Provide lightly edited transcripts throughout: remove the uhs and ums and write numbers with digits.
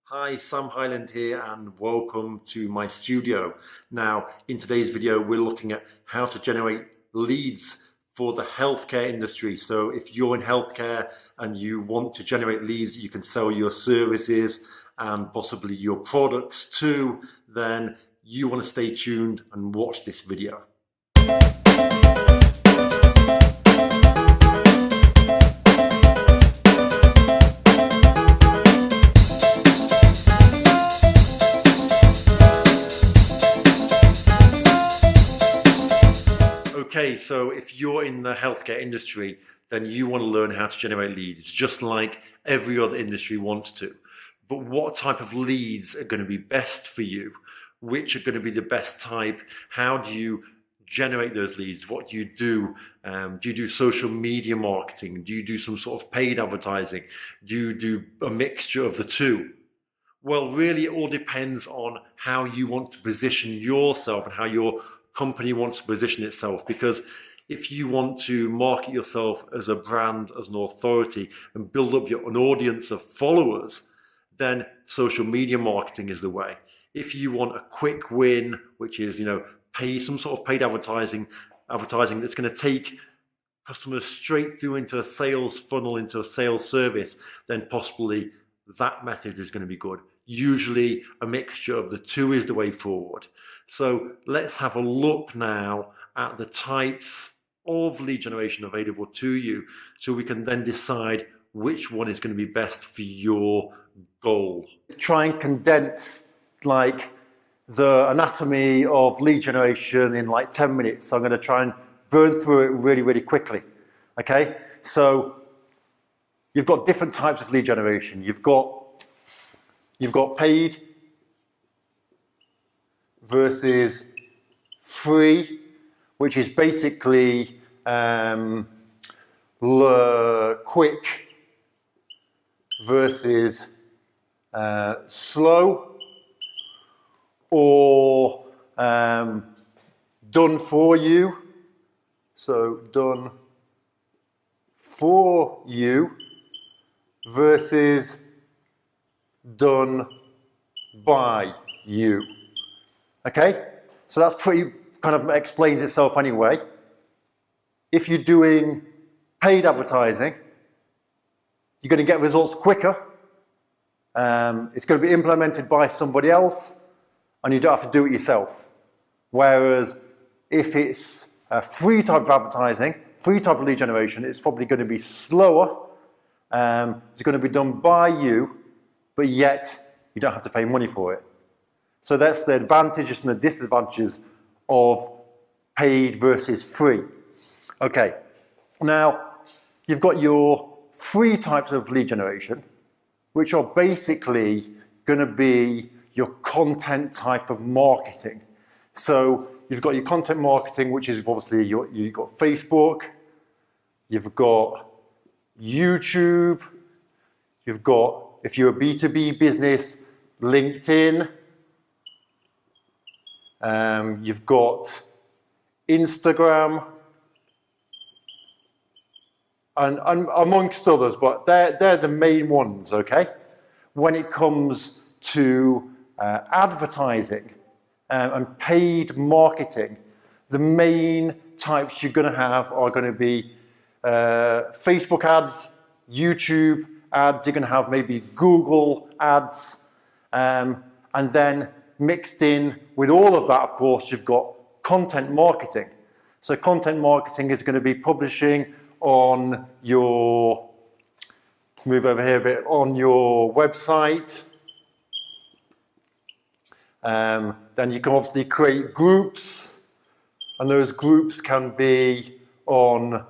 Hi, Sam Highland here and welcome to my studio. Now, in today's video, we're looking at how to generate leads for the healthcare industry. So if you're in healthcare and you want to generate leads, you can sell your services and possibly your products too, then you want to stay tuned and watch this video. Okay, so if you're in the healthcare industry, then you want to learn how to generate leads, just like every other industry wants to. But what type of leads are going to be best for you? Which are going to be the best type? How do you generate those leads? What do you do? Do you do social media marketing? Do you do some sort of paid advertising? Do you do a mixture of the two? Well, really, it all depends on how you want to position yourself and how your company wants to position itself. Because if you want to market yourself as a brand, as an authority, and build up an audience of followers, then social media marketing is the way. If you want a quick win, which is, pay some sort of paid advertising that's going to take customers straight through into a sales funnel, into a sales service, then possibly that method is going to be good. Usually a mixture of the two is the way forward. So let's have a look now at the types of lead generation available to you, so we can then decide which one is going to be best for your goal. Try and condense like the anatomy of lead generation in like 10 minutes. So I'm going to try and burn through it really, really quickly. Okay, so you've got different types of lead generation. You've got paid versus free, which is basically quick versus slow, or done for you. So done for you versus done by you. Okay, so that's pretty kind of explains itself anyway. If you're doing paid advertising, you're going to get results quicker. It's going to be implemented by somebody else, and you don't have to do it yourself. Whereas if it's a free type of advertising, free type of lead generation, it's probably going to be slower. It's going to be done by you, but yet you don't have to pay money for it. So that's the advantages and the disadvantages of paid versus free. Okay, now you've got your free types of lead generation, which are basically going to be your content type of marketing. So you've got your content marketing, which is obviously you've got Facebook, you've got YouTube, you've got, if you're a B2B business, LinkedIn, you've got Instagram, and amongst others, but they're the main ones, okay? When it comes to advertising and paid marketing, the main types you're going to have are going to be Facebook ads, YouTube ads, you're going to have maybe Google ads, and then mixed in with all of that, of course, you've got content marketing. So content marketing is going to be publishing on your, move over here a bit, on your website. Then you can obviously create groups, and those groups can be on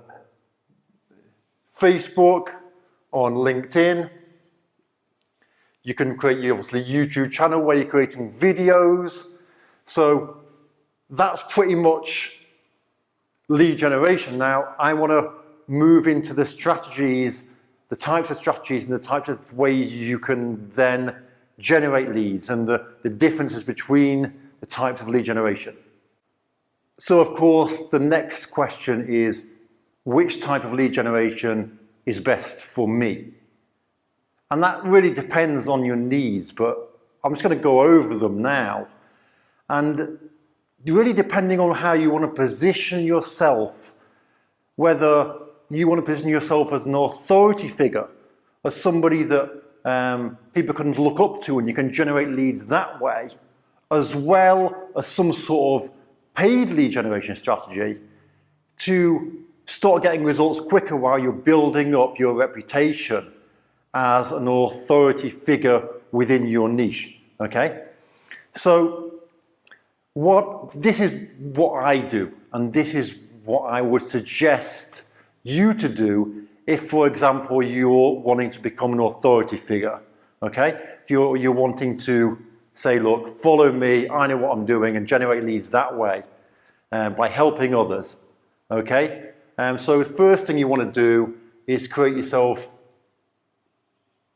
Facebook, on LinkedIn. You can create your obviously YouTube channel where you're creating videos. So that's pretty much lead generation. Now I want to move into the strategies, the types of strategies and the types of ways you can then generate leads and the differences between the types of lead generation. So of course the next question is, which type of lead generation is best for me? And that really depends on your needs, but I'm just going to go over them now. And really depending on how you want to position yourself, whether you want to position yourself as an authority figure, as somebody that people can look up to and you can generate leads that way, as well as some sort of paid lead generation strategy to start getting results quicker while you're building up your reputation as an authority figure within your niche, okay? So this is what I do, and this is what I would suggest you to do if, for example, you're wanting to become an authority figure, okay? If you're wanting to say, look, follow me, I know what I'm doing, and generate leads that way by helping others, okay? So the first thing you want to do is create yourself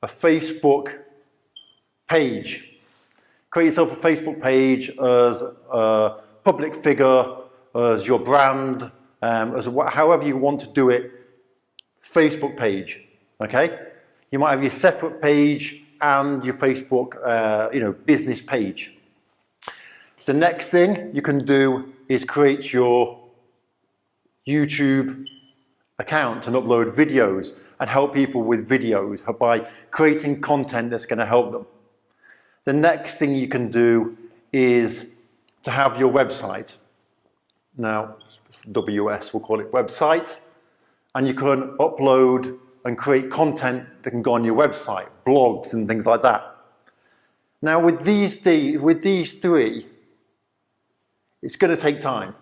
a Facebook page. Create yourself a Facebook page as a public figure, as your brand, however you want to do it, Facebook page, okay? You might have your separate page and your Facebook, business page. The next thing you can do is create your YouTube account and upload videos and help people with videos by creating content that's going to help them. The next thing you can do is to have your website. Now, WS, we'll call it website, and you can upload and create content that can go on your website, blogs and things like that. Now, with these three, it's going to take time.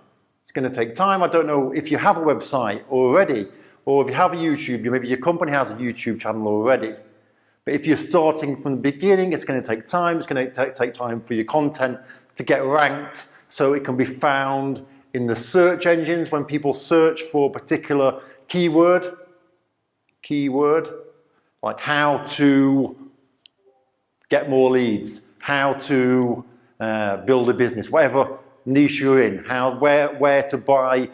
It's going to take time. I don't know if you have a website already, or if you have a YouTube, maybe your company has a YouTube channel already. But if you're starting from the beginning, it's going to take time. It's going to take time for your content to get ranked so it can be found in the search engines when people search for a particular keyword, like how to get more leads, how to build a business, whatever niche you're in, where to buy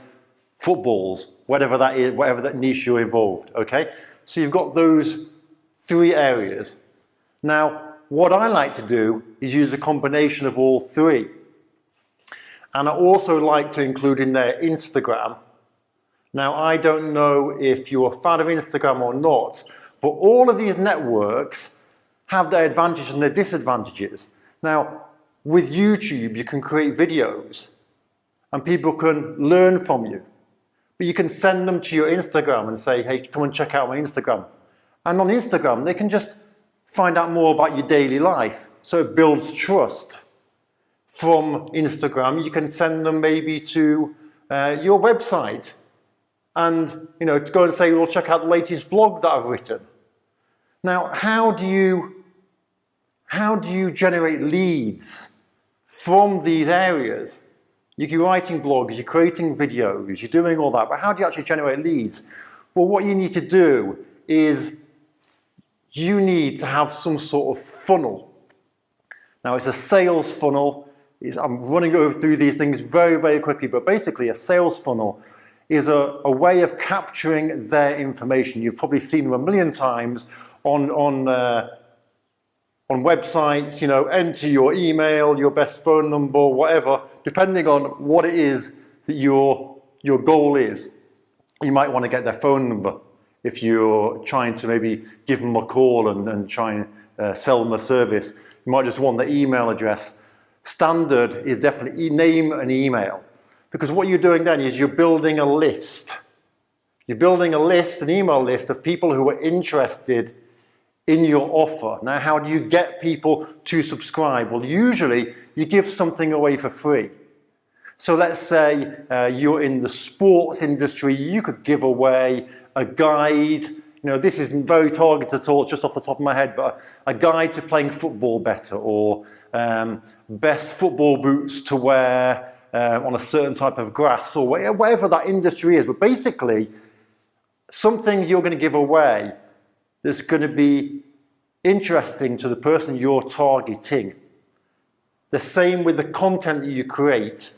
footballs, whatever that is, whatever that niche you're involved, okay? So you've got those three areas. Now, what I like to do is use a combination of all three. And I also like to include in there Instagram. Now, I don't know if you're a fan of Instagram or not, but all of these networks have their advantages and their disadvantages. Now, with YouTube, you can create videos and people can learn from you. But you can send them to your Instagram and say, hey, come and check out my Instagram. And on Instagram, they can just find out more about your daily life. So it builds trust. From Instagram, you can send them maybe to your website and to go and say, well, check out the latest blog that I've written. Now, how do you generate leads from these areas? You're writing blogs, you're creating videos, you're doing all that, but how do you actually generate leads? Well, what you need to do is you need to have some sort of funnel. Now, it's a sales funnel. I'm running through these things very, very quickly, but basically a sales funnel is a way of capturing their information. You've probably seen them a million times on websites, enter your email, your best phone number, whatever, depending on what it is that your goal is. You might want to get their phone number if you're trying to maybe give them a call and try and sell them a service. You might just want their email address. Standard is definitely name and email, because what you're doing then is you're building a list. You're building a list, an email list of people who are interested in your offer. Now, how do you get people to subscribe? Well, usually you give something away for free. So let's say you're in the sports industry, you could give away a guide. This isn't very targeted at all, just off the top of my head, but a guide to playing football better, or best football boots to wear on a certain type of grass, or whatever that industry is. But basically, something you're going to give away that's going to be interesting to the person you're targeting. The same with the content that you create.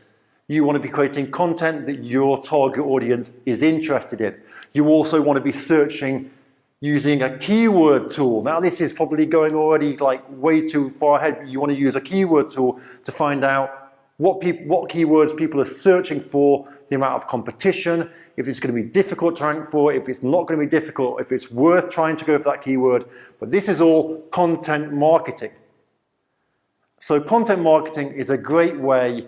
You want to be creating content that your target audience is interested in. You also want to be searching using a keyword tool. Now this is probably going already like way too far ahead, but you want to use a keyword tool to find out what keywords people are searching for, the amount of competition, if it's going to be difficult to rank for, if it's not going to be difficult, if it's worth trying to go for that keyword. But this is all content marketing. So content marketing is a great way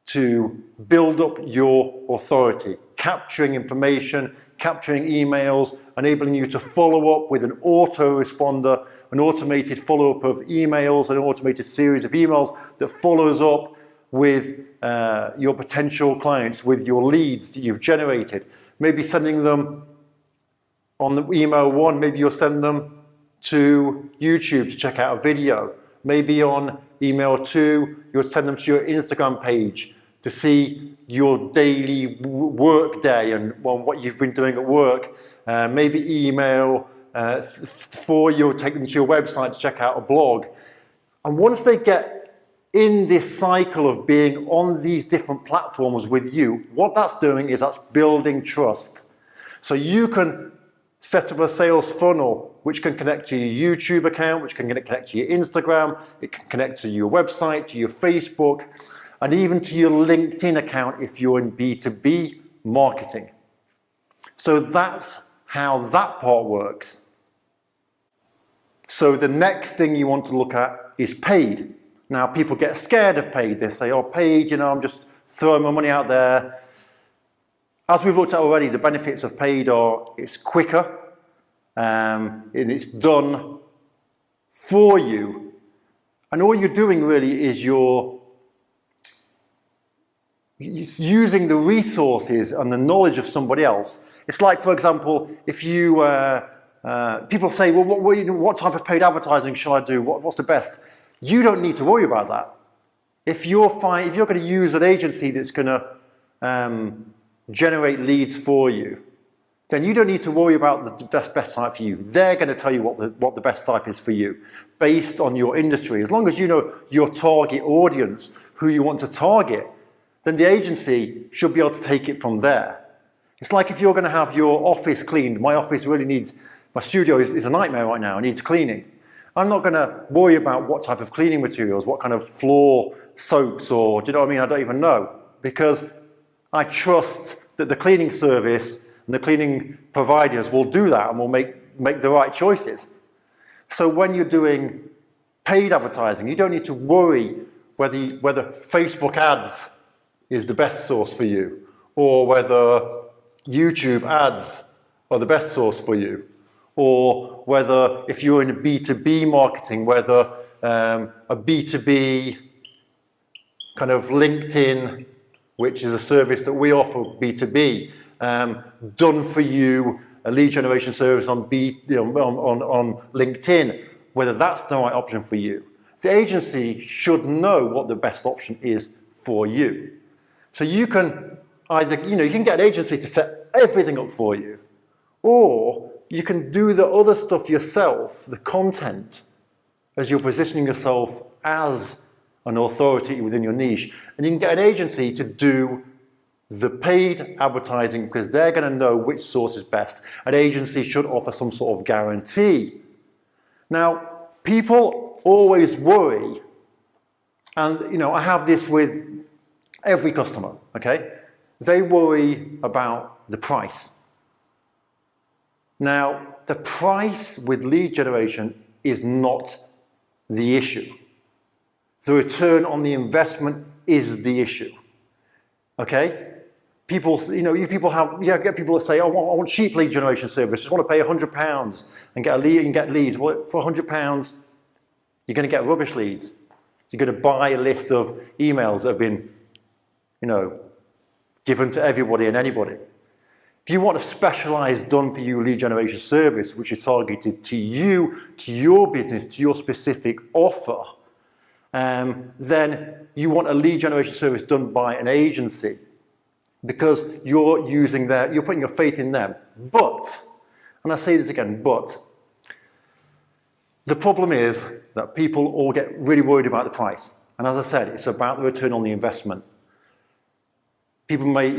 to build up your authority, capturing information, capturing emails, enabling you to follow up with an autoresponder, an automated follow-up of emails, an automated series of emails that follows up with your potential clients, with your leads that you've generated. Maybe sending them on the email one, maybe you'll send them to YouTube to check out a video. Maybe on email two, you'll send them to your Instagram page to see your daily work day and what you've been doing at work. Maybe email four, you'll take them to your website to check out a blog. And once they get in this cycle of being on these different platforms with you, what that's doing is that's building trust. So you can set up a sales funnel which can connect to your YouTube account, which can connect to your Instagram, it can connect to your website, to your Facebook, and even to your LinkedIn account if you're in B2B marketing. So that's how that part works. So the next thing you want to look at is paid. Now people get scared of paid. They say, oh, paid, I'm just throwing my money out there. As we've looked at already, the benefits of paid are it's quicker and it's done for you. And all you're doing really is you're using the resources and the knowledge of somebody else. It's like, for example, if you, people say, well, what type of paid advertising shall I do? What's the best? You don't need to worry about that. If you're going to use an agency that's going to generate leads for you, then you don't need to worry about the best type for you. They're going to tell you what the best type is for you based on your industry. As long as you know your target audience, who you want to target, then the agency should be able to take it from there. It's like if you're going to have your office cleaned. My office really needs, my studio is a nightmare right now, it needs cleaning. I'm not going to worry about what type of cleaning materials, what kind of floor soaps, or do you know what I mean? I don't even know, because I trust that the cleaning service and the cleaning providers will do that and will make the right choices. So when you're doing paid advertising, you don't need to worry whether Facebook ads is the best source for you, or whether YouTube ads are the best source for you, or whether if you're in B2B marketing, whether a B2B kind of LinkedIn, which is a service that we offer B2B, done for you, a lead generation service on LinkedIn, whether that's the right option for you. The agency should know what the best option is for you. So you can either, you can get an agency to set everything up for you, or you can do the other stuff yourself, the content, as you're positioning yourself as an authority within your niche. And you can get an agency to do the paid advertising because they're going to know which source is best. An agency should offer some sort of guarantee. Now, people always worry, and I have this with every customer, okay? They worry about the price. Now, the price with lead generation is not the issue. The return on the investment is the issue. Okay? People, get people that say, oh, I want cheap lead generation service. Just want to pay £100 and get a lead and get leads. Well, for £100, you're going to get rubbish leads. You're going to buy a list of emails that have been, given to everybody and anybody. If you want a specialized done-for-you lead generation service, which is targeted to you, to your business, to your specific offer, then you want a lead generation service done by an agency because you're putting your faith in them. But, and I say this again, but, the problem is that people all get really worried about the price. And as I said, it's about the return on the investment. People may,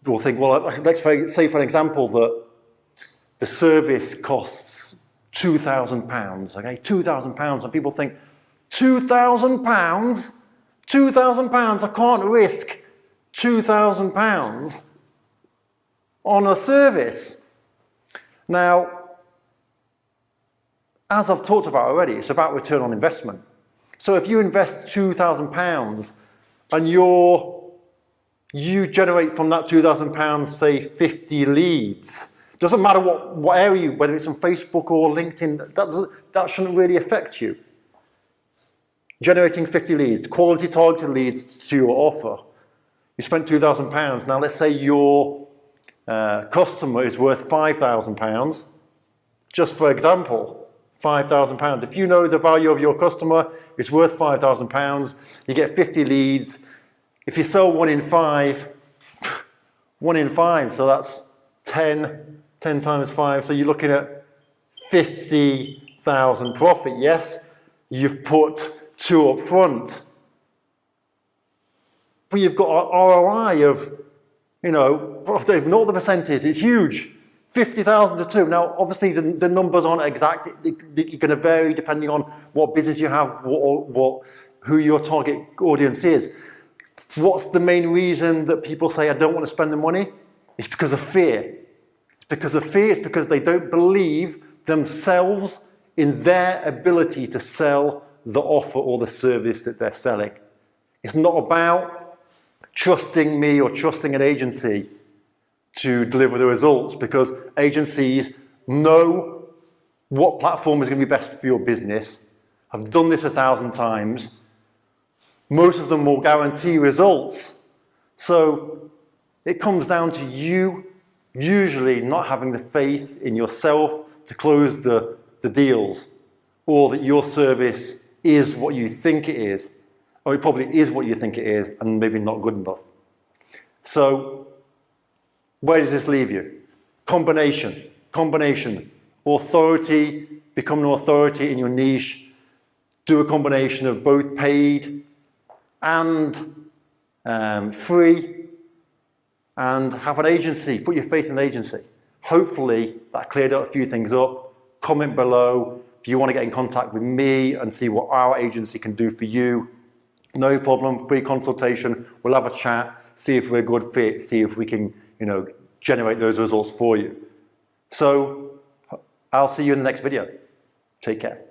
will think, well, let's say for an example that the service costs £2,000, okay, £2,000, and people think, £2,000? £2,000, I can't risk £2,000 on a service. Now, as I've talked about already, it's about return on investment. So if you invest £2,000 and you generate from that £2,000, say 50 leads, doesn't matter what area, whether it's on Facebook or LinkedIn, that shouldn't really affect you. Generating 50 leads, quality targeted leads to your offer. You spent £2,000. Now let's say your customer is worth £5,000. Just for example, £5,000. If you know the value of your customer, it's worth £5,000. You get 50 leads. If you sell 1 in 5, 1 in 5, so that's 10 times 5. So you're looking at 50,000 profit. Yes, you've put 2 up front, but you've got an ROI of, I don't even know what the percent is. It's huge. 50,000 to 2. Now, obviously, the numbers aren't exact. You're going to vary depending on what business you have, who your target audience is. What's the main reason that people say, I don't want to spend the money? It's because of fear. It's because of fear. It's because they don't believe themselves in their ability to sell the offer or the service that they're selling. It's not about trusting me or trusting an agency to deliver the results, because agencies know what platform is going to be best for your business. I've done this 1,000 times. Most of them will guarantee results. So it comes down to you usually not having the faith in yourself to close the deals, or that your service is what you think it is, or it probably is what you think it is and maybe not good enough. So where does this leave you? Combination. Authority, become an authority in your niche. Do a combination of both paid and free, and have an agency. Put your faith in an agency. Hopefully that cleared up a few things up. Comment below if you want to get in contact with me and see what our agency can do for you. No problem, free consultation. We'll have a chat, see if we're a good fit, see if we can, generate those results for you. So I'll see you in the next video. Take care.